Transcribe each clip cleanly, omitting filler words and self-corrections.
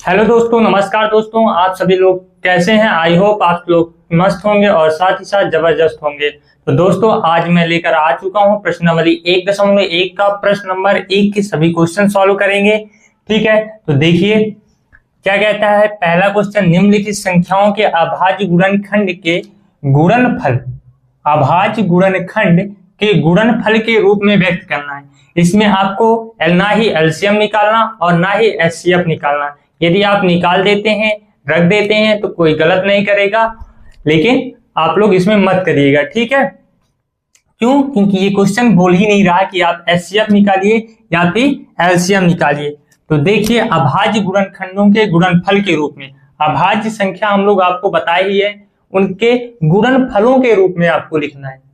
Hello दोस्तों, नमस्कार दोस्तों। आप सभी लोग कैसे हैं? आई होप आप लोग मस्त होंगे और साथ ही साथ जबरदस्त होंगे। तो दोस्तों, आज मैं लेकर आ चुका हूं प्रश्नावली 1.1 का प्रश्न नंबर 1 के सभी क्वेश्चन सॉल्व करेंगे। ठीक है, तो देखिए क्या कहता है। पहला क्वेश्चन, निम्नलिखित संख्याओं के अभाज्य गुणनखंड के गुणनफल अभाज्य गुणनखंड के गुणनफल के रूप में व्यक्त करना है। इसमें आपको ना ही एलसीएम निकालना और ना ही एचसीएफ निकालना। यदि आप निकाल देते हैं, रख देते हैं तो कोई गलत नहीं करेगा, लेकिन आप लोग इसमें मत करिएगा। ठीक है, क्यों? क्योंकि ये क्वेश्चन बोल ही नहीं रहा कि आप एचसीएफ निकालिए या फिर एलसीएम निकालिए। तो देखिए, अभाज्य गुणनखंडों के गुणनफल के रूप में, अभाज्य संख्या हम लोग आपको बताए ही है, उनके गुणनफलों के रूप में आपको लिखना है।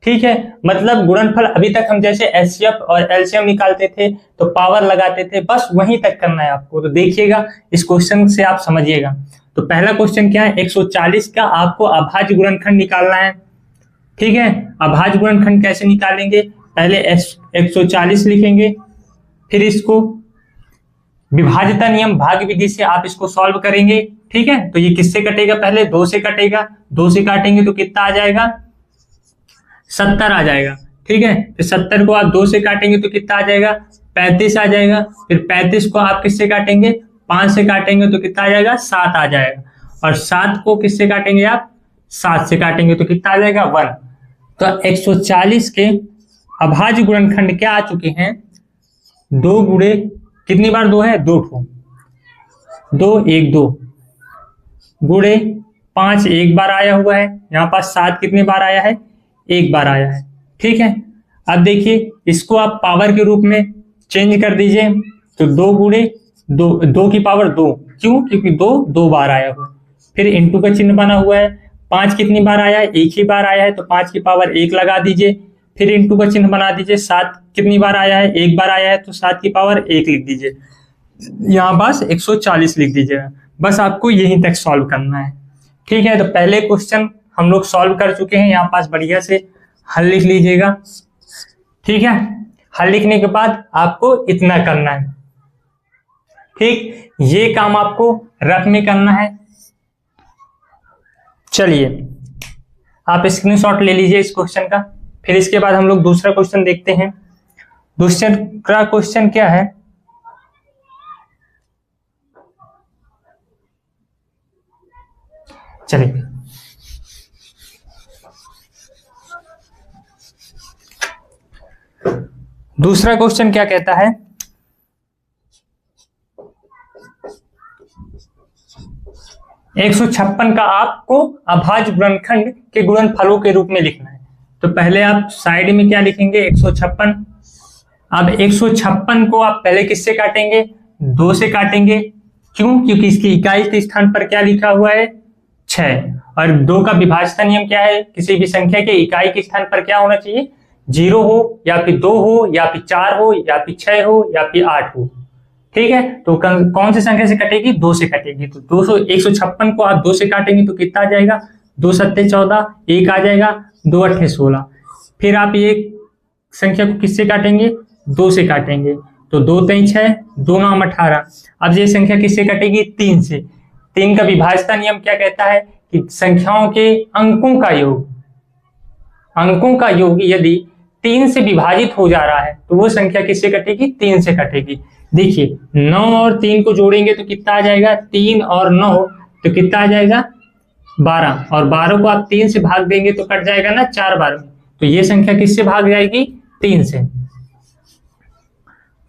ठीक है, मतलब गुणनफल अभी तक हम जैसे एचसीएफ और एलसीएम निकालते थे तो पावर लगाते थे, बस वहीं तक करना है आपको। तो देखिएगा, इस क्वेश्चन से आप समझिएगा। तो पहला क्वेश्चन क्या है, 140 का आपको अभाज्य गुणनखंड निकालना है। ठीक है, अभाज्य गुणनखंड कैसे निकालेंगे? पहले 140 लिखेंगे, फिर इसको विभाज्यता नियम भाग विधि से आप इसको सॉल्व करेंगे। ठीक है, तो ये किससे कटेगा? पहले 2 से कटेगा, 2 से काटेंगे तो कितना आ जाएगा? 70 आ जाएगा। ठीक है, फिर 70 को आप 2 से काटेंगे तो कितना आ जाएगा? 35 आ जाएगा। फिर 35 को आप किससे काटेंगे? 5 से काटेंगे तो कितना आ जाएगा? 7 आ जाएगा। और 7 को किससे काटेंगे आप? 7 से काटेंगे तो कितना आ जाएगा? 1। तो 140 के अभाज्य गुणनखंड क्या आ चुके हैं? 2 गुणे कितनी बार 2 है? 2 ठो, 2 1 2 गुणे 5 एक बार आया हुआ है। यहाँ पास 7 कितनी बार आया है? एक बार आया है। ठीक है, अब देखिए इसको आप पावर के रूप में चेंज कर दीजिए। तो 2 गुणे 2 की पावर 2, क्यों? क्योंकि 2 बार आया हुआ है। फिर इंटू का चिन्ह बना हुआ है। 5 कितनी बार आया है? एक ही बार आया है, तो 5 की पावर 1 लगा दीजिए। फिर इंटू का चिन्ह बना दीजिए। 7 कितनी बार आया है? एक बार आया है, तो 7 की पावर 1 लिख दीजिए। यहाँ पास 140 लिख दीजिएगा। बस आपको यहीं तक सॉल्व करना है। ठीक है, तो पहले क्वेश्चन हम लोग सॉल्व कर चुके हैं। यहाँ पास बढ़िया से हल लिख लीजिएगा। ठीक है, हल लिखने के बाद आपको इतना करना है। ठीक, ये काम आपको रफ में करना है। चलिए, आप स्क्रीनशॉट ले लीजिए इस क्वेश्चन का। फिर इसके बाद हम लोग दूसरा क्वेश्चन देखते हैं। दूसरा क्वेश्चन क्या है? चलिए, दूसरा क्वेश्चन क्या कहता है? एक 156 का आपको अभाज्य गुणनखंड के गुणनफलों के रूप में लिखना है। तो पहले आप साइड में क्या लिखेंगे? 156। अब 156 को आप पहले किससे काटेंगे? 2 से काटेंगे। क्यों? क्योंकि इसकी इकाई के स्थान पर क्या लिखा हुआ है? 6। और 2 का विभाज्यता नियम क्या है? किसी भी संख्या के इकाई के स्थान पर क्या होना चाहिए? 0 हो, या फिर 2 हो, या फिर 4 हो, या फिर 6 हो, या फिर 8 हो। ठीक है, तो कौन सी संख्या से कटेगी? 2 से कटेगी। तो 156 को आप 2 से काटेंगे तो कितना आ जाएगा? 2 7 14, 1 आ जाएगा, 2 8 16। फिर आप ये संख्या को किससे काटेंगे? 2 से काटेंगे। तो 2 3 6, 2 9 18। अब ये संख्या किससे कटेगी? 3 से। 3 का विभाज्यता नियम क्या कहता है? कि संख्याओं के अंकों का योग यदि 3 से विभाजित हो जा रहा है तो वो संख्या किससे कटेगी? 3 से कटेगी। देखिए, 9 और 3 को जोड़ेंगे तो कितना आ जाएगा? 3 और 9 तो कितना आ जाएगा? 12। और 12 को आप 3 से भाग देंगे तो कट जाएगा ना 4 बार में। तो ये संख्या किससे भाग जाएगी? 3 से।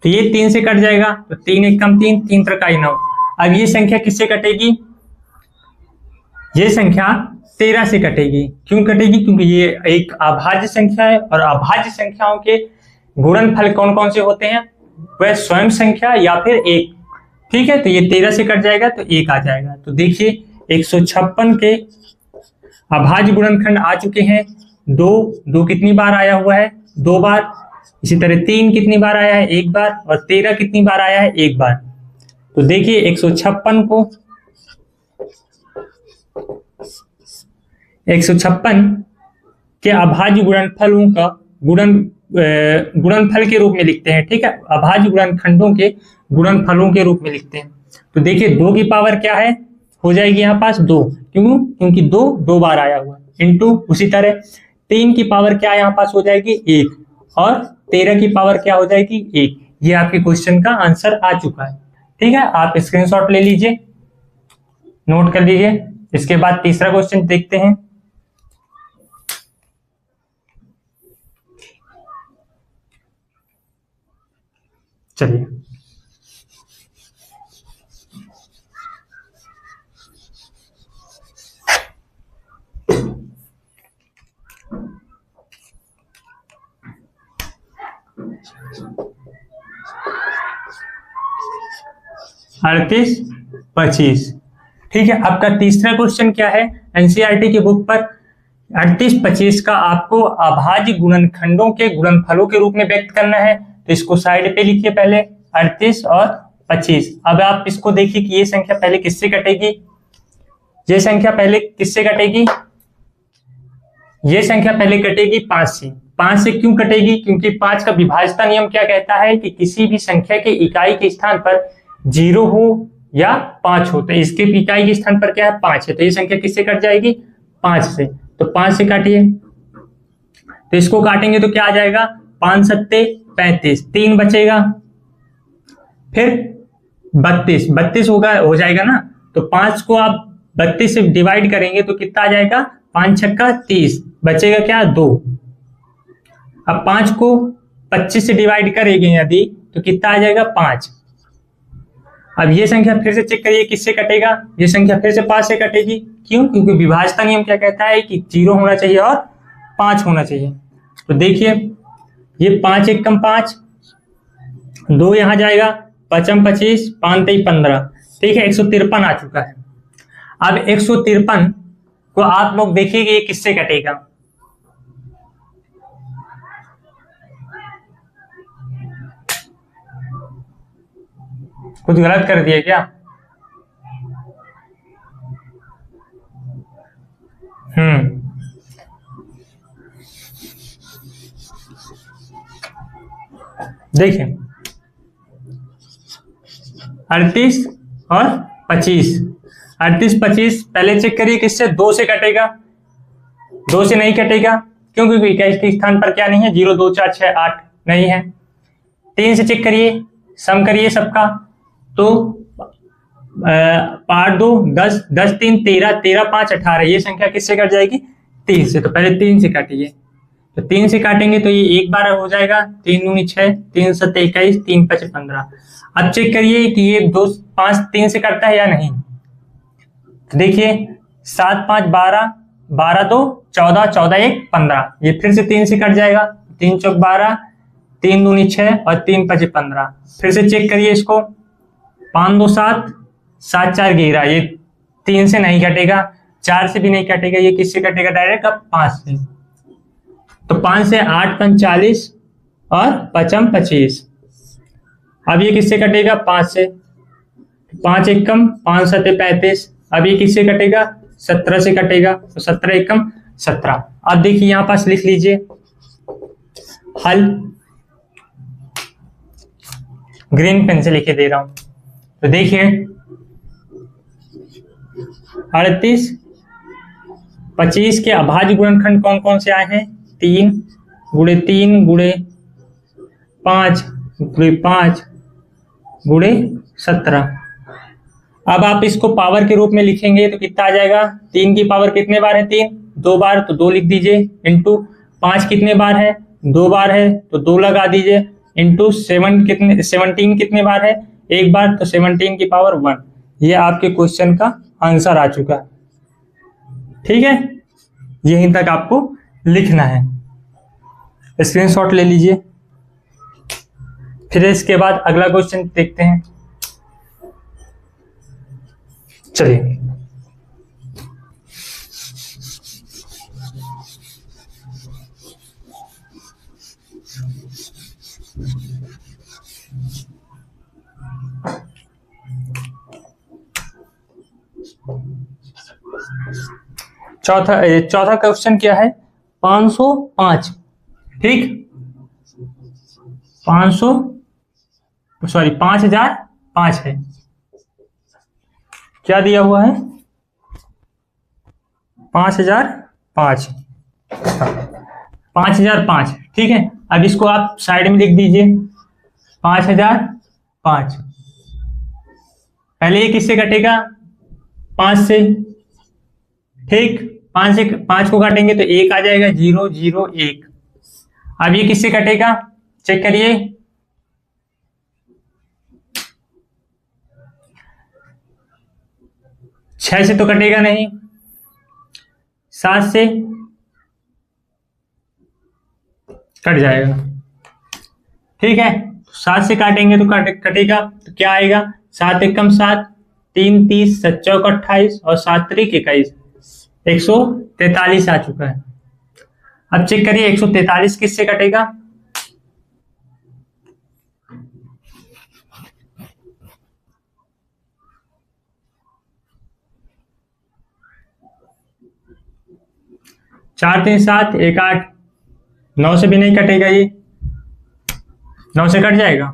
तो ये 3 से कट जाएगा। तो 3 1 कम 3, 3 3 9। अब ये संख्या किससे कटेगी? ये संख्या 13 से कटेगी। क्यों कटेगी? क्योंकि ये एक अभाज्य संख्या है और अभाज्य संख्याओं के गुणनफल कौन कौन से होते हैं? वह स्वयं संख्या या फिर 1। ठीक है, तो ये 13 से कट जाएगा तो 1 आ जाएगा। तो देखिए, 156 के अभाज्य गुणनखंड आ चुके हैं। 2 कितनी बार आया हुआ है? 2 बार। इसी तरह 3 कितनी बार आया है? 1 बार। और 13 कितनी बार आया है? 1 बार। तो देखिए, 156 के अभाज्य गुणनफलों का गुणनफल के रूप में लिखते हैं। ठीक है, अभाज्य गुणनखंडों के गुणनफलों के रूप में लिखते हैं। तो देखिए 2 की पावर क्या है, हो जाएगी यहाँ पास 2, क्यों, क्योंकि 2 2 बार आया हुआ है, इंटू उसी तरह 3 की पावर क्या यहाँ पास हो जाएगी 1, और 13 की पावर क्या हो जाएगी 1। ये आपके क्वेश्चन का आंसर आ चुका है। ठीक है, आप स्क्रीनशॉट ले लीजिए, नोट कर लीजिए। इसके बाद तीसरा क्वेश्चन देखते हैं। चलिए, अड़तीस 25। ठीक है, आपका तीसरा क्वेश्चन क्या है, एनसीईआरटी की बुक पर 38-25 का आपको अभाज्य गुणनखंडों के गुणनफलों के रूप में व्यक्त करना है। तो इसको साइड पे लिखिए पहले, 38 और 25। अब आप इसको देखिए कि ये संख्या पहले किससे कटेगी, ये संख्या पहले किससे कटेगी, ये संख्या पहले कटेगी 5 से। 5 से क्यों कटेगी, क्योंकि 5 का विभाज्यता नियम क्या कहता है कि किसी भी संख्या के इकाई के स्थान पर 0 हो या 5 हो, तो इसके इकाई के स्थान पर क्या है 5 है, तो ये संख्या किससे कट जाएगी 5 से। तो 5 से काटिए, तो इसको काटेंगे तो क्या आ जाएगा 5 सत्ते 35, 3 बचेगा, फिर 32 होगा, हो जाएगा ना। तो 5 को आप 32 से डिवाइड करेंगे तो कितना आ जाएगा 5 छक्का 30, बचेगा क्या 2। अब 5 को 25 से डिवाइड करेंगे यदि तो कितना आ जाएगा 5। अब ये संख्या फिर से चेक करिए किससे कटेगा, ये संख्या फिर से 5 से कटेगी, क्यों, क्योंकि विभाज्यता नियम क्या कहता है कि 0 होना चाहिए और 5 होना चाहिए। तो देखिए ये 5 एक कम 5, 2 यहां जाएगा, 5 25, 5 3 15, ठीक है 153 आ चुका है। अब 153 को आप लोग देखिए ये किससे कटेगा, कुछ गलत कर दिया क्या, देखिए 38 और 25, 38-25 पहले चेक करिए किससे, 2 से कटेगा, 2 से नहीं कटेगा, क्यों, क्योंकि इकाई के स्थान पर क्या नहीं है 0 2 4 6 8 नहीं है। 3 से चेक करिए, सम करिए सबका, तो 8 2 10, 10 3 13, 13 5 18, ये संख्या किससे कट जाएगी 3 से। तो पहले 3 से काटिए, तो 3 से काटेंगे तो ये एक बार हो जाएगा, 3 दूनी 6, 3 7 21, 3 5 15। अब चेक करिए कि ये 2 5 3 से कटता है या नहीं, तो देखिए 7 5 12, 12 2 14, 14 1 15, ये फिर से 3 से कट जाएगा, 3 चौक 12, 3 दूनी 6 और 3 5 15। फिर से चेक करिए इसको, 5 2 7, 7 4 11, ये 3 से नहीं कटेगा, 4 से भी नहीं कटेगा, ये किससे कटेगा डायरेक्ट अब 5 से। तो 5 से 8 5 40 और 5 25, अब ये किससे कटेगा 5 से, 5 एक कम 5 7 35, अब ये किससे कटेगा 17 से कटेगा, तो 17 एक कम 17। अब देखिए यहां पास लिख लीजिए हल, ग्रीन पेन से लिखे दे रहा हूं। तो देखिए 38 25 के अभाज्य गुणनखंड कौन कौन से आए हैं, 3 गुणे 3 गुणे 5 गुणे 5 गुणे 17। अब आप इसको पावर के रूप में लिखेंगे तो कितना आ जाएगा, 3 की पावर कितने बार है 3, 2 बार, तो 2 लिख दीजिए, इंटू 5 कितने बार है 2 बार है, तो 2 लगा दीजिए, इंटू 17 कितने बार है 1 बार, तो 17 की पावर 1। ये आपके क्वेश्चन का आंसर आ चुका है। ठीक है, यहीं तक आपको लिखना है, स्क्रीनशॉट ले लीजिए। फिर इसके बाद अगला क्वेश्चन देखते हैं। चलिए चौथा क्वेश्चन क्या है, 505, ठीक 5005 है, क्या दिया हुआ है 5005, 5005। ठीक है, अब इसको आप साइड में लिख दीजिए 5005। पहले ये किससे कटेगा 5 से, ठीक, 5 से 5 को काटेंगे तो 1 आ जाएगा, 0 0 1। अब ये किससे कटेगा चेक करिए, 6 से तो कटेगा नहीं, 7 से कट जाएगा। ठीक है, 7 से काटेंगे तो कटेगा तो क्या आएगा, 7 एकम 7, 3 30, 7 चौक 28 और 7 त्रिक 21, 143 आ चुका है। अब चेक करिए 143 किससे कटेगा, चार 3 7 1 8, 9 से भी नहीं कटेगा, ये 9 से कट जाएगा,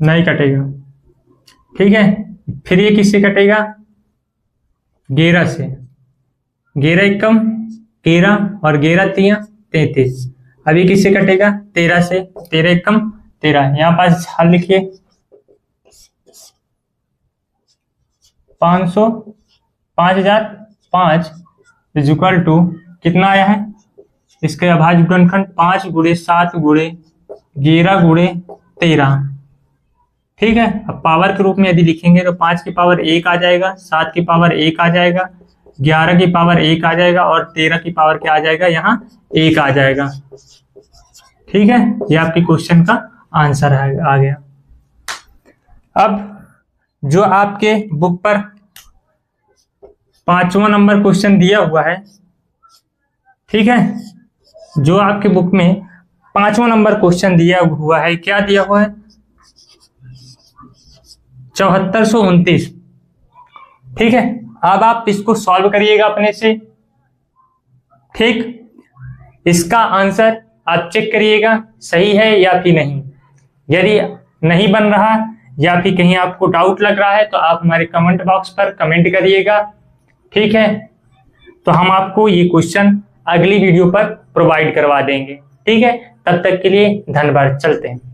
नहीं कटेगा। ठीक है, फिर ये किससे कटेगा 11 से, 11 एकम 13 और 11 3 33। अब ये किससे कटेगा 13 से, 13 एकम 13। यहाँ पास हल लिखिए 500 5005 इज इक्वल टू कितना आया है, इसके अभाज्य गुणनखंड 5 × 7 × 11 × 13। ठीक है, अब पावर के रूप में यदि लिखेंगे तो 5 की पावर 1 आ जाएगा, 7 की पावर 1 आ जाएगा, 11 की पावर 1 आ जाएगा और 13 की पावर क्या आ जाएगा, यहाँ 1 आ जाएगा। ठीक है, ये आपके क्वेश्चन का आंसर आ गया। अब जो आपके बुक पर 5वां नंबर क्वेश्चन दिया हुआ है, ठीक है, जो आपके बुक में 5वां नंबर क्वेश्चन दिया हुआ है, क्या दिया हुआ है 7429। ठीक है, अब आप इसको सॉल्व करिएगा अपने से। ठीक, इसका आंसर आप चेक करिएगा सही है या फिर नहीं। यदि नहीं बन रहा या फिर कहीं आपको डाउट लग रहा है तो आप हमारे कमेंट बॉक्स पर कमेंट करिएगा। ठीक है, तो हम आपको ये क्वेश्चन अगली वीडियो पर प्रोवाइड करवा देंगे। ठीक है, तब तक के लिए धन्यवाद, चलते हैं।